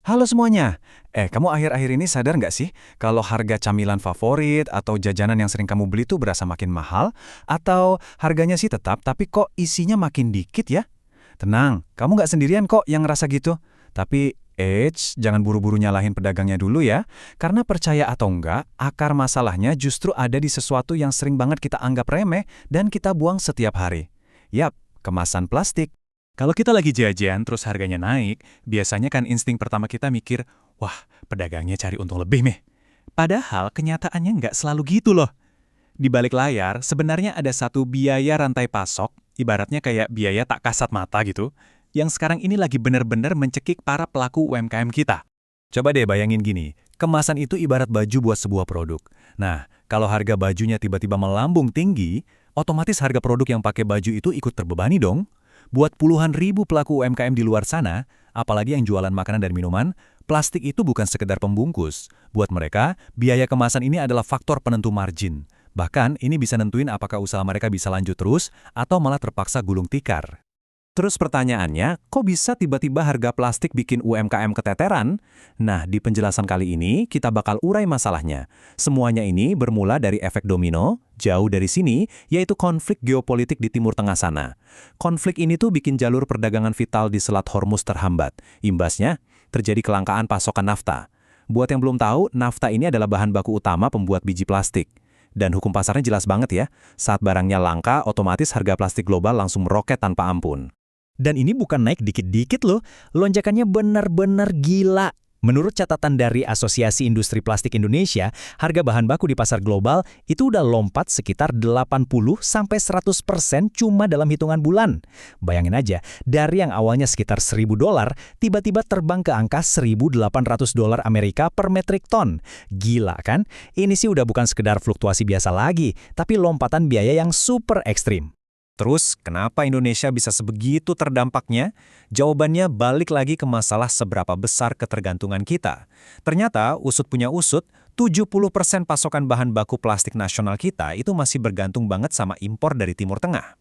Halo semuanya. Kamu akhir-akhir ini sadar nggak sih kalau harga camilan favorit atau jajanan yang sering kamu beli tuh berasa makin mahal? Atau harganya sih tetap, tapi kok isinya makin dikit ya? Tenang, kamu nggak sendirian kok yang ngerasa gitu. Tapi, jangan buru-buru nyalahin pedagangnya dulu ya. Karena percaya atau enggak, akar masalahnya justru ada di sesuatu yang sering banget kita anggap remeh dan kita buang setiap hari. Yap, kemasan plastik. Kalau kita lagi jajan terus harganya naik, biasanya kan insting pertama kita mikir, wah, pedagangnya cari untung lebih nih. Padahal kenyataannya nggak selalu gitu loh. Di balik layar, sebenarnya ada satu biaya rantai pasok, ibaratnya kayak biaya tak kasat mata gitu, yang sekarang ini lagi bener-bener mencekik para pelaku UMKM kita. Coba deh bayangin gini, kemasan itu ibarat baju buat sebuah produk. Nah, kalau harga bajunya tiba-tiba melambung tinggi, otomatis harga produk yang pakai baju itu ikut terbebani dong. Buat puluhan ribu pelaku UMKM di luar sana, apalagi yang jualan makanan dan minuman, plastik itu bukan sekedar pembungkus. Buat mereka, biaya kemasan ini adalah faktor penentu margin. Bahkan, ini bisa nentuin apakah usaha mereka bisa lanjut terus atau malah terpaksa gulung tikar. Terus pertanyaannya, kok bisa tiba-tiba harga plastik bikin UMKM keteteran? Nah, di penjelasan kali ini, kita bakal urai masalahnya. Semuanya ini bermula dari efek domino, jauh dari sini, yaitu konflik geopolitik di Timur Tengah sana. Konflik ini tuh bikin jalur perdagangan vital di Selat Hormuz terhambat. Imbasnya, terjadi kelangkaan pasokan nafta. Buat yang belum tahu, nafta ini adalah bahan baku utama pembuat biji plastik. Dan hukum pasarnya jelas banget ya, saat barangnya langka, otomatis harga plastik global langsung meroket tanpa ampun. Dan ini bukan naik dikit-dikit loh, lonjakannya benar-benar gila. Menurut catatan dari Asosiasi Industri Plastik Indonesia, harga bahan baku di pasar global itu udah lompat sekitar 80-100% cuma dalam hitungan bulan. Bayangin aja, dari yang awalnya sekitar $1.000, tiba-tiba terbang ke angka $1.800 Amerika per metrik ton. Gila kan? Ini sih udah bukan sekedar fluktuasi biasa lagi, tapi lompatan biaya yang super ekstrim. Terus, kenapa Indonesia bisa sebegitu terdampaknya? Jawabannya balik lagi ke masalah seberapa besar ketergantungan kita. Ternyata, usut punya usut, 70% pasokan bahan baku plastik nasional kita itu masih bergantung banget sama impor dari Timur Tengah.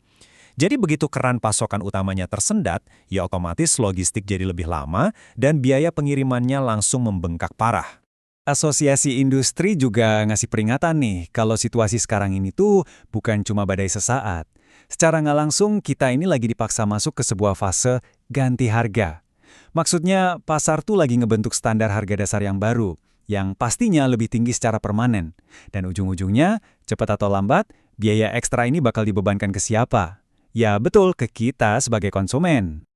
Jadi begitu keran pasokan utamanya tersendat, ya otomatis logistik jadi lebih lama dan biaya pengirimannya langsung membengkak parah. Asosiasi industri juga ngasih peringatan nih, kalau situasi sekarang ini tuh bukan cuma badai sesaat. Secara nggak langsung, kita ini lagi dipaksa masuk ke sebuah fase ganti harga. Maksudnya, pasar tuh lagi ngebentuk standar harga dasar yang baru, yang pastinya lebih tinggi secara permanen. Dan ujung-ujungnya, cepat atau lambat, biaya ekstra ini bakal dibebankan ke siapa? Ya betul, ke kita sebagai konsumen.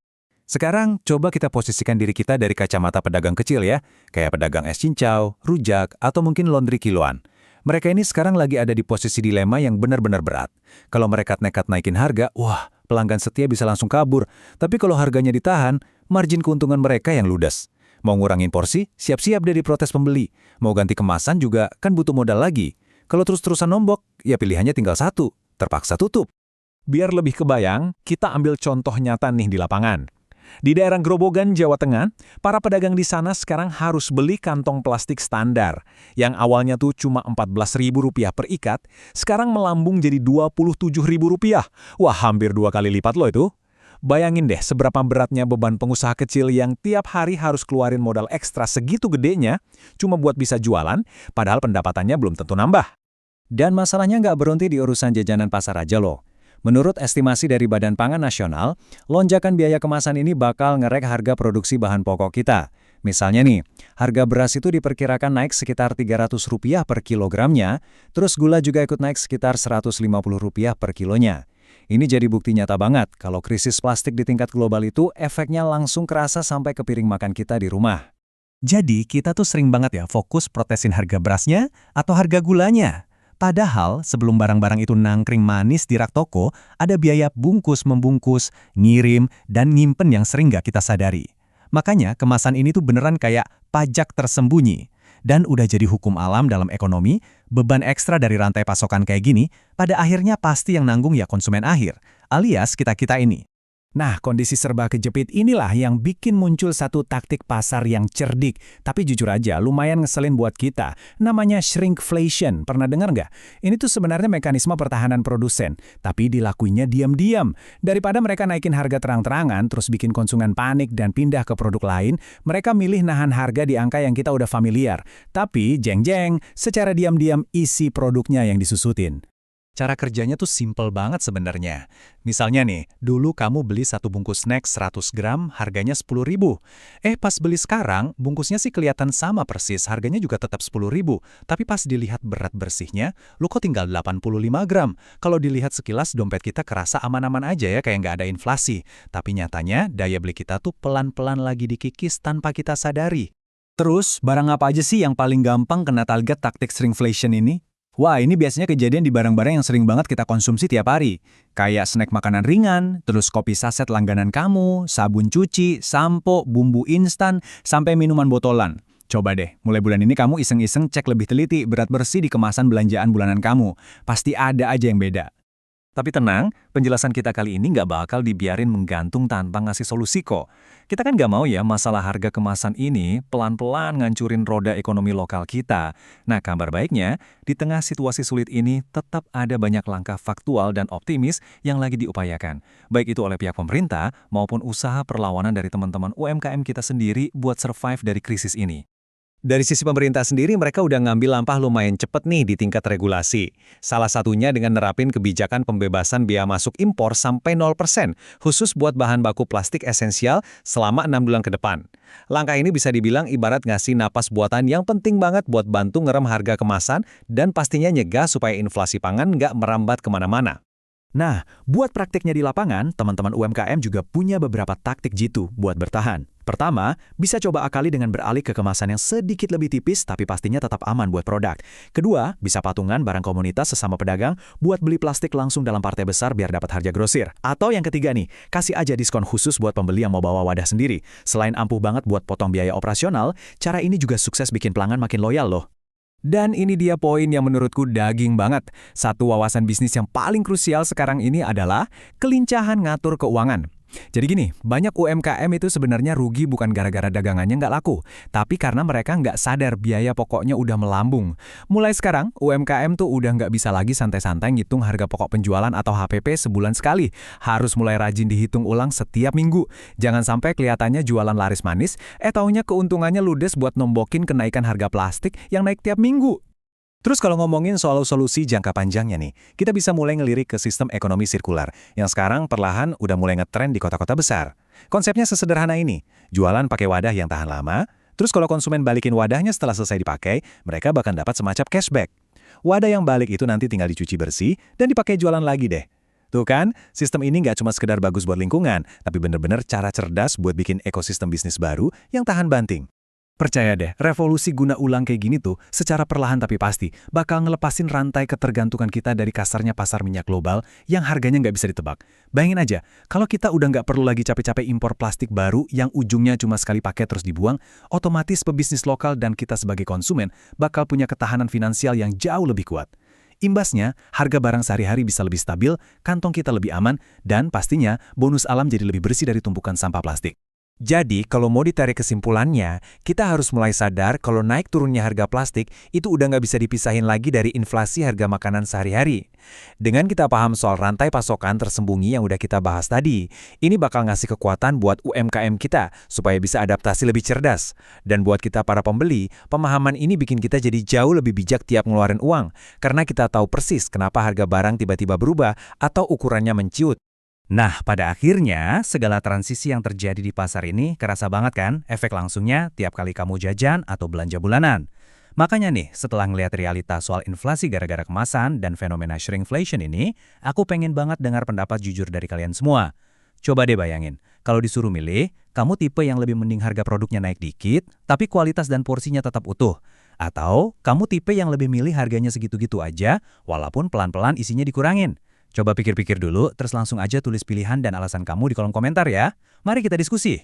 Sekarang, coba kita posisikan diri kita dari kacamata pedagang kecil ya, kayak pedagang es cincau, rujak, atau mungkin laundry kiloan. Mereka ini sekarang lagi ada di posisi dilema yang benar-benar berat. Kalau mereka nekat naikin harga, wah, pelanggan setia bisa langsung kabur. Tapi kalau harganya ditahan, margin keuntungan mereka yang ludes. Mau ngurangin porsi, siap-siap deh diprotes pembeli. Mau ganti kemasan juga, kan butuh modal lagi. Kalau terus-terusan nombok, ya pilihannya tinggal satu, terpaksa tutup. Biar lebih kebayang, kita ambil contoh nyata nih di lapangan. Di daerah Grobogan, Jawa Tengah, para pedagang di sana sekarang harus beli kantong plastik standar. Yang awalnya tuh cuma Rp14.000 per ikat, sekarang melambung jadi Rp27.000. Wah, hampir 2 kali lipat loh itu. Bayangin deh seberapa beratnya beban pengusaha kecil yang tiap hari harus keluarin modal ekstra segitu gedenya, cuma buat bisa jualan, padahal pendapatannya belum tentu nambah. Dan masalahnya nggak berhenti di urusan jajanan pasar aja loh. Menurut estimasi dari Badan Pangan Nasional, lonjakan biaya kemasan ini bakal ngerek harga produksi bahan pokok kita. Misalnya nih, harga beras itu diperkirakan naik sekitar Rp300 per kilogramnya, terus gula juga ikut naik sekitar Rp150 per kilonya. Ini jadi bukti nyata banget kalau krisis plastik di tingkat global itu efeknya langsung kerasa sampai ke piring makan kita di rumah. Jadi kita tuh sering banget ya fokus protesin harga berasnya atau harga gulanya. Padahal sebelum barang-barang itu nangkring manis di rak toko, ada biaya bungkus-membungkus, ngirim, dan nyimpen yang sering nggak kita sadari. Makanya kemasan ini tuh beneran kayak pajak tersembunyi. Dan udah jadi hukum alam dalam ekonomi, beban ekstra dari rantai pasokan kayak gini, pada akhirnya pasti yang nanggung ya konsumen akhir, alias kita-kita ini. Nah, kondisi serba kejepit inilah yang bikin muncul satu taktik pasar yang cerdik. Tapi jujur aja, lumayan ngeselin buat kita. Namanya shrinkflation. Pernah dengar nggak? Ini tuh sebenarnya mekanisme pertahanan produsen. Tapi dilakuinya diam-diam. Daripada mereka naikin harga terang-terangan, terus bikin konsumen panik dan pindah ke produk lain, mereka milih nahan harga di angka yang kita udah familiar. Tapi, jeng-jeng, secara diam-diam isi produknya yang disusutin. Cara kerjanya tuh simple banget sebenarnya. Misalnya nih, dulu kamu beli satu bungkus snack 100 gram, harganya 10.000. Pas beli sekarang, bungkusnya sih kelihatan sama persis, harganya juga tetap 10.000. Tapi pas dilihat berat bersihnya, lu kok tinggal 85 gram. Kalau dilihat sekilas, dompet kita kerasa aman-aman aja ya, kayak nggak ada inflasi. Tapi nyatanya, daya beli kita tuh pelan-pelan lagi dikikis tanpa kita sadari. Terus, barang apa aja sih yang paling gampang kena target taktik shrinkflation ini? Wah, ini biasanya kejadian di barang-barang yang sering banget kita konsumsi tiap hari. Kayak snack makanan ringan, terus kopi saset langganan kamu, sabun cuci, sampo, bumbu instan, sampai minuman botolan. Coba deh, mulai bulan ini kamu iseng-iseng cek lebih teliti berat bersih di kemasan belanjaan bulanan kamu. Pasti ada aja yang beda. Tapi tenang, penjelasan kita kali ini nggak bakal dibiarin menggantung tanpa ngasih solusi kok. Kita kan nggak mau ya masalah harga kemasan ini pelan-pelan ngancurin roda ekonomi lokal kita. Nah, kabar baiknya, di tengah situasi sulit ini tetap ada banyak langkah faktual dan optimis yang lagi diupayakan. Baik itu oleh pihak pemerintah maupun usaha perlawanan dari teman-teman UMKM kita sendiri buat survive dari krisis ini. Dari sisi pemerintah sendiri, mereka udah ngambil langkah lumayan cepet nih di tingkat regulasi. Salah satunya dengan nerapin kebijakan pembebasan biaya masuk impor sampai 0%, khusus buat bahan baku plastik esensial selama 6 bulan ke depan. Langkah ini bisa dibilang ibarat ngasih napas buatan yang penting banget buat bantu ngerem harga kemasan dan pastinya nyegah supaya inflasi pangan nggak merambat kemana-mana. Nah, buat praktiknya di lapangan, teman-teman UMKM juga punya beberapa taktik jitu buat bertahan. Pertama, bisa coba akali dengan beralih ke kemasan yang sedikit lebih tipis tapi pastinya tetap aman buat produk. Kedua, bisa patungan barang komunitas sesama pedagang buat beli plastik langsung dalam partai besar biar dapat harga grosir. Atau yang ketiga nih, kasih aja diskon khusus buat pembeli yang mau bawa wadah sendiri. Selain ampuh banget buat potong biaya operasional, cara ini juga sukses bikin pelanggan makin loyal loh. Dan ini dia poin yang menurutku daging banget. Satu wawasan bisnis yang paling krusial sekarang ini adalah kelincahan ngatur keuangan. Jadi gini, banyak UMKM itu sebenarnya rugi bukan gara-gara dagangannya nggak laku, tapi karena mereka nggak sadar biaya pokoknya udah melambung. Mulai sekarang, UMKM tuh udah nggak bisa lagi santai-santai ngitung harga pokok penjualan atau HPP sebulan sekali. Harus mulai rajin dihitung ulang setiap minggu. Jangan sampai kelihatannya jualan laris manis, taunya keuntungannya ludes buat nombokin kenaikan harga plastik yang naik tiap minggu. Terus kalau ngomongin soal solusi jangka panjangnya nih, kita bisa mulai ngelirik ke sistem ekonomi sirkular, yang sekarang perlahan udah mulai ngetren di kota-kota besar. Konsepnya sesederhana ini, jualan pakai wadah yang tahan lama, terus kalau konsumen balikin wadahnya setelah selesai dipakai, mereka bahkan dapat semacam cashback. Wadah yang balik itu nanti tinggal dicuci bersih dan dipakai jualan lagi deh. Tuh kan, sistem ini nggak cuma sekedar bagus buat lingkungan, tapi bener-bener cara cerdas buat bikin ekosistem bisnis baru yang tahan banting. Percaya deh, revolusi guna ulang kayak gini tuh secara perlahan tapi pasti bakal ngelepasin rantai ketergantungan kita dari kasarnya pasar minyak global yang harganya nggak bisa ditebak. Bayangin aja, kalau kita udah nggak perlu lagi capek-capek impor plastik baru yang ujungnya cuma sekali pakai terus dibuang, otomatis pebisnis lokal dan kita sebagai konsumen bakal punya ketahanan finansial yang jauh lebih kuat. Imbasnya, harga barang sehari-hari bisa lebih stabil, kantong kita lebih aman, dan pastinya bonus alam jadi lebih bersih dari tumpukan sampah plastik. Jadi, kalau mau ditarik kesimpulannya, kita harus mulai sadar kalau naik turunnya harga plastik itu udah nggak bisa dipisahin lagi dari inflasi harga makanan sehari-hari. Dengan kita paham soal rantai pasokan tersembunyi yang udah kita bahas tadi, ini bakal ngasih kekuatan buat UMKM kita supaya bisa adaptasi lebih cerdas. Dan buat kita para pembeli, pemahaman ini bikin kita jadi jauh lebih bijak tiap ngeluarin uang, karena kita tahu persis kenapa harga barang tiba-tiba berubah atau ukurannya menciut. Nah, pada akhirnya, segala transisi yang terjadi di pasar ini kerasa banget kan efek langsungnya tiap kali kamu jajan atau belanja bulanan. Makanya nih, setelah ngeliat realita soal inflasi gara-gara kemasan dan fenomena shrinkflation ini, aku pengen banget dengar pendapat jujur dari kalian semua. Coba deh bayangin, kalau disuruh milih, kamu tipe yang lebih mending harga produknya naik dikit, tapi kualitas dan porsinya tetap utuh. Atau kamu tipe yang lebih milih harganya segitu-gitu aja, walaupun pelan-pelan isinya dikurangin. Coba pikir-pikir dulu, terus langsung aja tulis pilihan dan alasan kamu di kolom komentar ya. Mari kita diskusi.